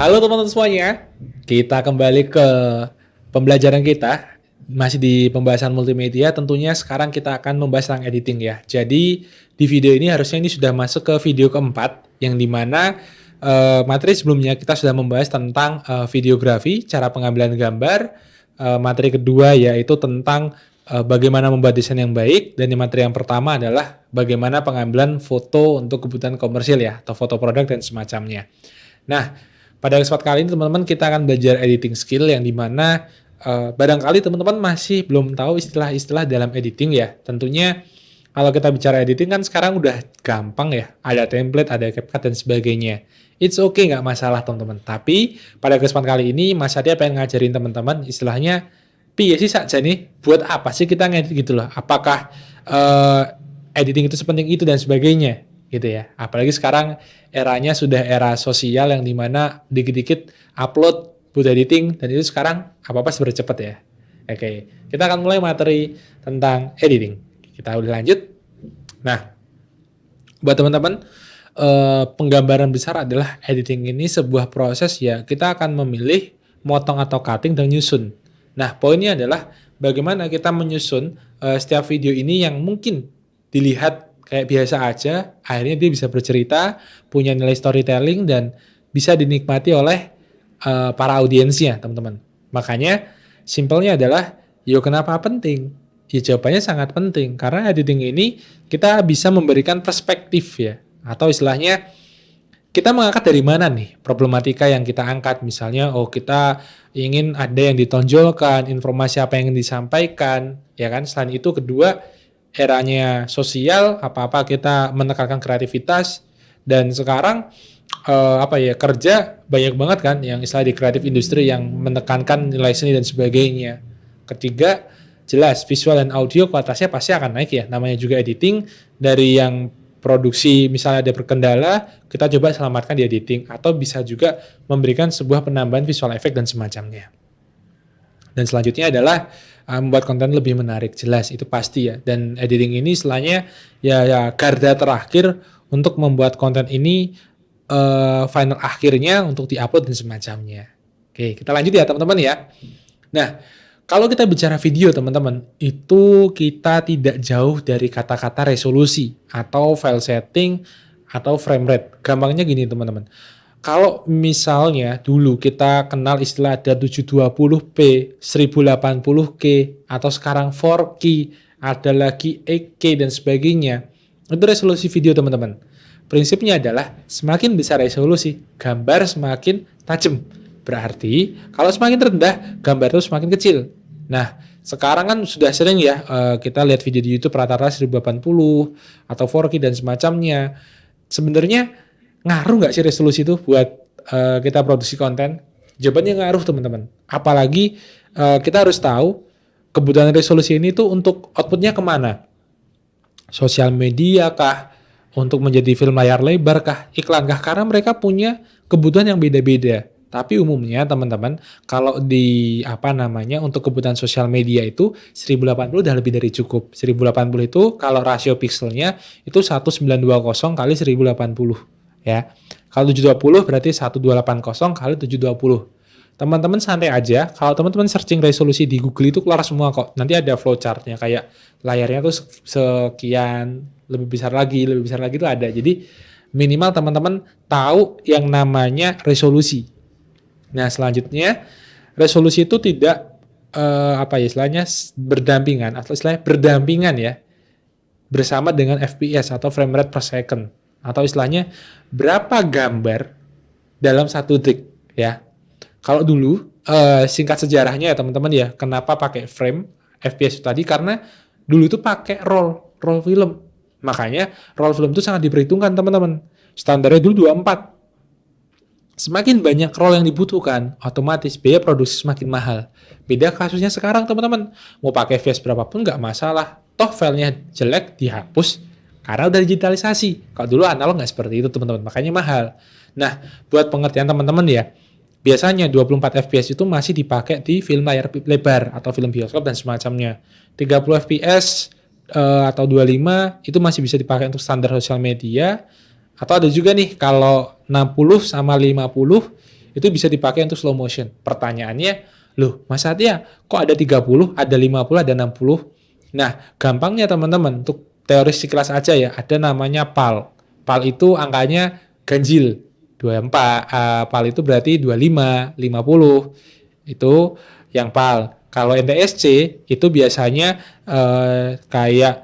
Halo teman-teman semuanya, kita kembali ke pembelajaran kita. Masih di pembahasan multimedia, tentunya sekarang kita akan membahas tentang editing ya. Jadi di video ini harusnya ini sudah masuk ke video keempat, yang dimana materi sebelumnya kita sudah membahas tentang videografi, cara pengambilan gambar. Materi kedua yaitu tentang bagaimana membuat desain yang baik, dan materi yang pertama adalah bagaimana pengambilan foto untuk kebutuhan komersil ya, atau foto produk dan semacamnya. Nah, pada kesempatan kali ini teman-teman kita akan belajar editing skill yang dimana barangkali teman-teman masih belum tahu istilah-istilah dalam editing ya. Tentunya kalau kita bicara editing kan sekarang udah gampang ya, ada template, ada CapCut dan sebagainya. It's okay, nggak masalah teman-teman. Tapi pada kesempatan kali ini Mas Adi pengen ngajarin teman-teman istilahnya piye sih saja nih, buat apa sih kita ngedit gitu loh. Apakah editing itu sepenting itu dan sebagainya gitu ya. Apalagi sekarang eranya sudah era sosial yang dimana dikit-dikit upload buat editing, dan itu sekarang apa-apa serba cepat ya. Oke, kita akan mulai materi tentang editing. Kita udah lanjut. Nah, buat teman-teman, penggambaran besar adalah editing ini sebuah proses ya, kita akan memilih motong atau cutting dan nyusun. Nah, poinnya adalah bagaimana kita menyusun setiap video ini yang mungkin dilihat kayak biasa aja, akhirnya dia bisa bercerita, punya nilai storytelling, dan bisa dinikmati oleh para audiensnya, teman-teman. Makanya, simpelnya adalah, kenapa penting? Ya, jawabannya sangat penting, karena editing ini kita bisa memberikan perspektif ya, atau istilahnya, kita mengangkat dari mana nih problematika yang kita angkat. Misalnya, kita ingin ada yang ditonjolkan, informasi apa yang ingin disampaikan, ya kan? Selain itu, kedua, eranya sosial, apa-apa kita menekankan kreativitas, dan sekarang kerja banyak banget kan yang istilah di kreatif industri yang menekankan nilai seni dan sebagainya. Ketiga, jelas visual dan audio kualitasnya pasti akan naik ya, namanya juga editing. Dari yang produksi misalnya ada berkendala, kita coba selamatkan di editing, atau bisa juga memberikan sebuah penambahan visual effect dan semacamnya. Dan selanjutnya adalah membuat konten lebih menarik, jelas itu pasti ya. Dan editing ini istilahnya ya garda terakhir untuk membuat konten ini final akhirnya untuk diupload dan semacamnya. Oke, kita lanjut ya teman-teman ya. Nah, kalau kita bicara video teman-teman, itu kita tidak jauh dari kata-kata resolusi atau file setting atau frame rate. Gampangnya gini teman-teman. Kalau misalnya dulu kita kenal istilah ada 720p, 1080k, atau sekarang 4K, ada lagi 8K dan sebagainya. Itu resolusi video teman-teman. Prinsipnya adalah semakin besar resolusi, gambar semakin tajam. Berarti kalau semakin rendah, gambar itu semakin kecil. Nah, sekarang kan sudah sering ya kita lihat video di YouTube rata-rata 1080 atau 4K dan semacamnya. Sebenarnya ngaruh nggak sih resolusi itu buat kita produksi konten? Jawabannya ngaruh teman-teman. Apalagi kita harus tahu kebutuhan resolusi ini tuh untuk outputnya kemana? Sosial media kah? Untuk menjadi film layar lebar kah? Iklan kah? Karena mereka punya kebutuhan yang beda-beda. Tapi umumnya teman-teman, kalau untuk kebutuhan sosial media itu 1080 udah lebih dari cukup. 1080 itu kalau rasio pixelnya itu 1920 kali 1080 ya. Kalau 720 berarti 1280 kali 720. Teman-teman santai aja, kalau teman-teman searching resolusi di Google itu keluar semua kok. Nanti ada flowchartnya kayak layarnya tuh sekian, lebih besar lagi itu ada. Jadi minimal teman-teman tahu yang namanya resolusi. Nah, selanjutnya resolusi itu tidak istilahnya berdampingan atau istilahnya berdampingan ya bersama dengan FPS atau frame rate per second, atau istilahnya berapa gambar dalam satu detik ya. Kalau dulu singkat sejarahnya ya teman-teman ya, kenapa pakai frame FPS itu tadi, karena dulu itu pakai roll film. Makanya roll film itu sangat diperhitungkan teman-teman. Standarnya dulu 24. Semakin banyak roll yang dibutuhkan, otomatis biaya produksi semakin mahal. Beda kasusnya sekarang teman-teman. Mau pakai FPS berapapun nggak masalah. Toh filenya jelek dihapus karena udah digitalisasi. Kalau dulu analog nggak seperti itu teman-teman, makanya mahal. Nah, buat pengertian teman-teman ya, biasanya 24 FPS itu masih dipakai di film layar lebar atau film bioskop dan semacamnya. 30 FPS atau 25 itu masih bisa dipakai untuk standar sosial media. Atau ada juga nih kalau 60 sama 50 itu bisa dipakai untuk slow motion. Pertanyaannya, loh Mas Satya kok ada 30, ada 50, ada 60? Nah, gampangnya teman-teman, untuk teori sekilas aja ya, ada namanya PAL. PAL itu angkanya ganjil. 24, PAL itu berarti 25, 50. Itu yang PAL. Kalau NTSC itu biasanya kayak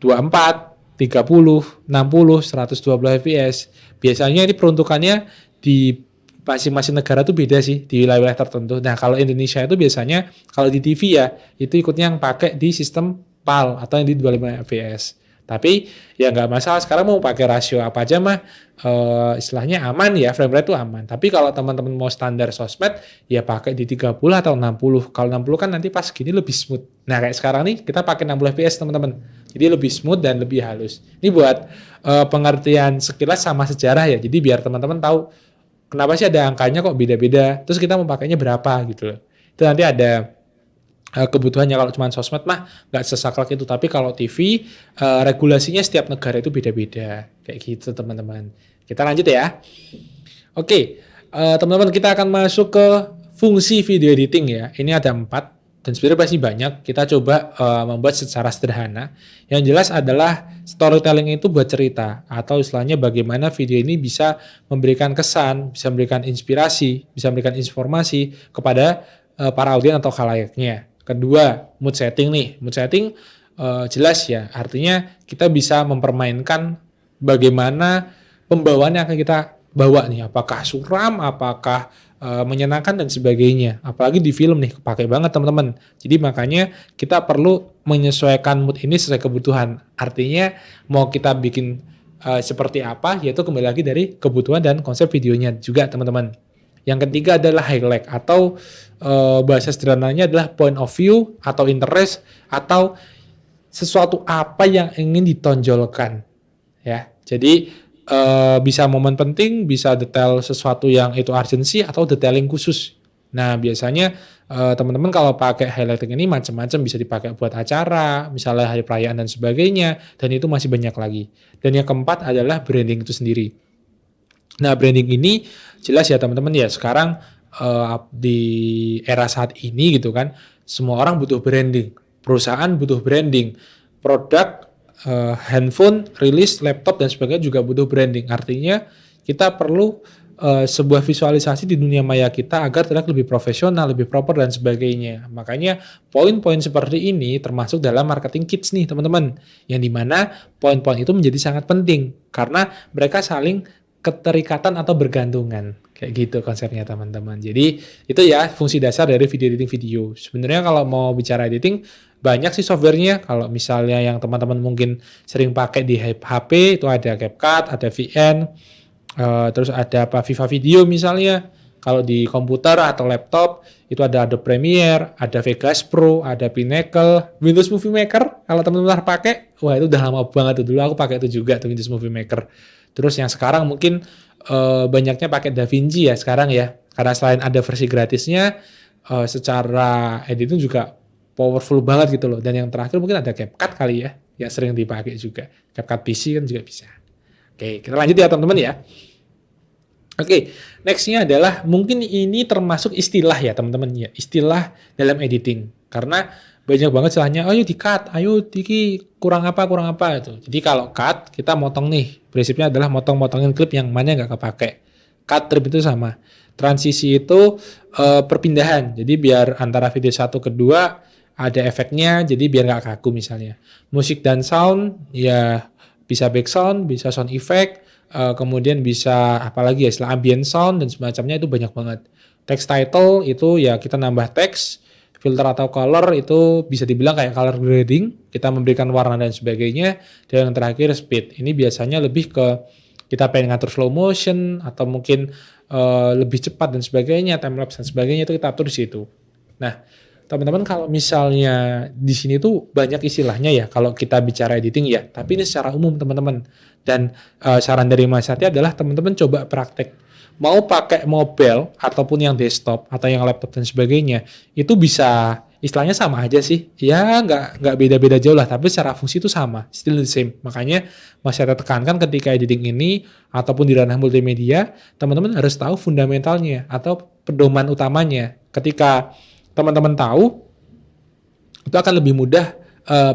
24, 30, 60, 120 fps. Biasanya ini peruntukannya di masing-masing negara tuh beda sih di wilayah-wilayah tertentu. Nah, kalau Indonesia itu biasanya kalau di TV ya, itu ikutnya yang pakai di sistem PAL atau yang di 25 fps. Tapi ya nggak masalah, sekarang mau pakai rasio apa aja mah istilahnya aman ya, frame rate itu aman. Tapi kalau teman-teman mau standar sosmed ya pakai di 30 atau 60. Kalau 60 kan nanti pas gini lebih smooth. Nah, kayak sekarang nih kita pakai 60 fps teman-teman. Jadi lebih smooth dan lebih halus. Ini buat pengertian sekilas sama sejarah ya. Jadi biar teman-teman tahu kenapa sih ada angkanya kok beda-beda. Terus kita mau pakainya berapa gitu loh. Itu nanti ada kebutuhannya. Kalau cuma sosmed mah nggak sesaklek itu, tapi kalau TV regulasinya setiap negara itu beda-beda kayak gitu teman-teman. Kita lanjut ya. Oke, teman-teman, kita akan masuk ke fungsi video editing ya. Ini ada 4 dan sebenarnya pasti banyak. Kita coba membuat secara sederhana. Yang jelas adalah storytelling itu buat cerita, atau istilahnya bagaimana video ini bisa memberikan kesan, bisa memberikan inspirasi, bisa memberikan informasi kepada para audiens atau khalayaknya. Kedua, mood setting nih. Mood setting jelas ya, artinya kita bisa mempermainkan bagaimana pembawaan yang akan kita bawa nih. Apakah suram, apakah menyenangkan dan sebagainya. Apalagi di film nih, kepake banget teman-teman. Jadi makanya kita perlu menyesuaikan mood ini sesuai kebutuhan. Artinya mau kita bikin seperti apa, yaitu kembali lagi dari kebutuhan dan konsep videonya juga teman-teman. Yang ketiga adalah highlight, atau bahasa sederhananya adalah point of view atau interest, atau sesuatu apa yang ingin ditonjolkan ya. Jadi bisa momen penting, bisa detail sesuatu yang itu urgency, atau detailing khusus. Nah, biasanya teman-teman kalau pakai highlighting ini macam-macam, bisa dipakai buat acara, misalnya hari perayaan dan sebagainya, dan itu masih banyak lagi. Dan yang keempat adalah branding itu sendiri. Nah, branding ini jelas ya teman-teman ya, sekarang di era saat ini gitu kan, semua orang butuh branding, perusahaan butuh branding, produk, handphone, rilis, laptop dan sebagainya juga butuh branding. Artinya kita perlu sebuah visualisasi di dunia maya kita agar terlihat lebih profesional, lebih proper dan sebagainya. Makanya poin-poin seperti ini termasuk dalam marketing kits nih teman-teman, yang dimana poin-poin itu menjadi sangat penting karena mereka saling keterikatan atau bergantungan. Kayak gitu konsepnya teman-teman. Jadi itu ya fungsi dasar dari video editing video. Sebenarnya kalau mau bicara editing, banyak sih softwarenya. Kalau misalnya yang teman-teman mungkin sering pakai di HP, itu ada CapCut, ada VN, terus ada apa, Viva Video misalnya. Kalau di komputer atau laptop, itu ada Adobe Premiere, ada Vegas Pro, ada Pinnacle, Windows Movie Maker. Kalau teman-teman pakai, wah itu udah lama banget tuh. Dulu aku pakai itu juga tuh, Windows Movie Maker. Terus yang sekarang mungkin banyaknya pakai DaVinci ya sekarang ya. Karena selain ada versi gratisnya, secara editing juga powerful banget gitu loh. Dan yang terakhir mungkin ada CapCut kali ya, yang sering dipakai juga. CapCut PC kan juga bisa. Oke, kita lanjut ya teman-teman ya. Oke, nextnya adalah mungkin ini termasuk istilah ya teman-teman ya. Istilah dalam editing. Karena banyak banget istilahnya, ayo di cut, ayo diki kurang apa itu. Jadi kalau cut, kita motong nih. Prinsipnya adalah motong-motongin klip yang mana nggak kepake. Cut trip itu sama. Transisi itu perpindahan. Jadi biar antara video satu ke dua ada efeknya, jadi biar nggak kaku misalnya. Musik dan sound, ya bisa back sound, bisa sound effect, kemudian bisa apalagi ya, istilah ambient sound dan semacamnya itu banyak banget. Text title itu ya kita nambah teks. Filter atau color itu bisa dibilang kayak color grading, kita memberikan warna dan sebagainya. Dan yang terakhir speed, ini biasanya lebih ke kita pengen ngatur slow motion atau mungkin lebih cepat dan sebagainya, time lapse dan sebagainya, itu kita atur di situ. Nah, teman-teman kalau misalnya di sini tuh banyak istilahnya ya kalau kita bicara editing ya, tapi ini secara umum teman-teman. Dan saran dari Mas Satya adalah teman-teman coba praktek. Mau pakai mobile ataupun yang desktop atau yang laptop dan sebagainya, itu bisa istilahnya sama aja sih. Ya nggak beda-beda jauh lah, tapi secara fungsi itu sama, still the same. Makanya saya tekankan ketika editing ini ataupun di ranah multimedia, teman-teman harus tahu fundamentalnya atau pedoman utamanya. Ketika teman-teman tahu, itu akan lebih mudah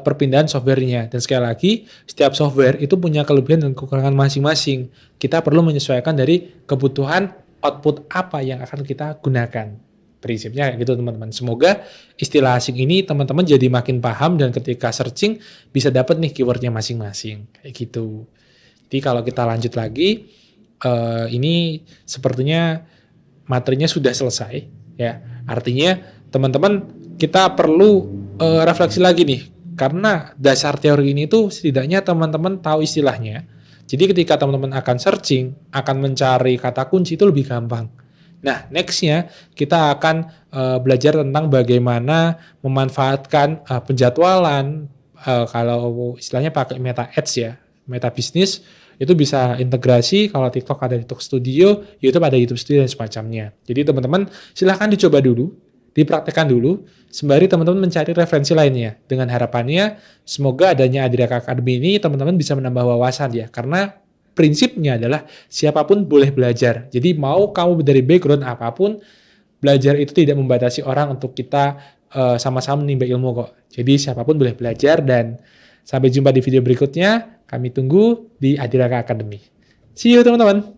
perpindahan softwarenya. Dan sekali lagi, setiap software itu punya kelebihan dan kekurangan masing-masing. Kita perlu menyesuaikan dari kebutuhan output apa yang akan kita gunakan. Prinsipnya kayak gitu teman-teman. Semoga istilah asing ini teman-teman jadi makin paham dan ketika searching bisa dapat nih keywordnya masing-masing. Kayak gitu. Jadi kalau kita lanjut lagi, ini sepertinya materinya sudah selesai. Ya, artinya teman-teman kita perlu refleksi lagi nih. Karena dasar teori ini tuh setidaknya teman-teman tahu istilahnya. Jadi ketika teman-teman akan searching, akan mencari kata kunci itu lebih gampang. Nah, nextnya kita akan belajar tentang bagaimana memanfaatkan penjadwalan, kalau istilahnya pakai Meta Ads ya, Meta Business, itu bisa integrasi, kalau TikTok ada TikTok Studio, YouTube ada YouTube Studio dan semacamnya. Jadi teman-teman silahkan dicoba dulu, dipraktekkan dulu, sembari teman-teman mencari referensi lainnya. Dengan harapannya, semoga adanya Adriaka Academy ini teman-teman bisa menambah wawasan ya, karena prinsipnya adalah siapapun boleh belajar. Jadi mau kamu dari background apapun, belajar itu tidak membatasi orang untuk kita sama-sama menimba ilmu kok. Jadi siapapun boleh belajar dan sampai jumpa di video berikutnya. Kami tunggu di Adriaka Academy. See you teman-teman.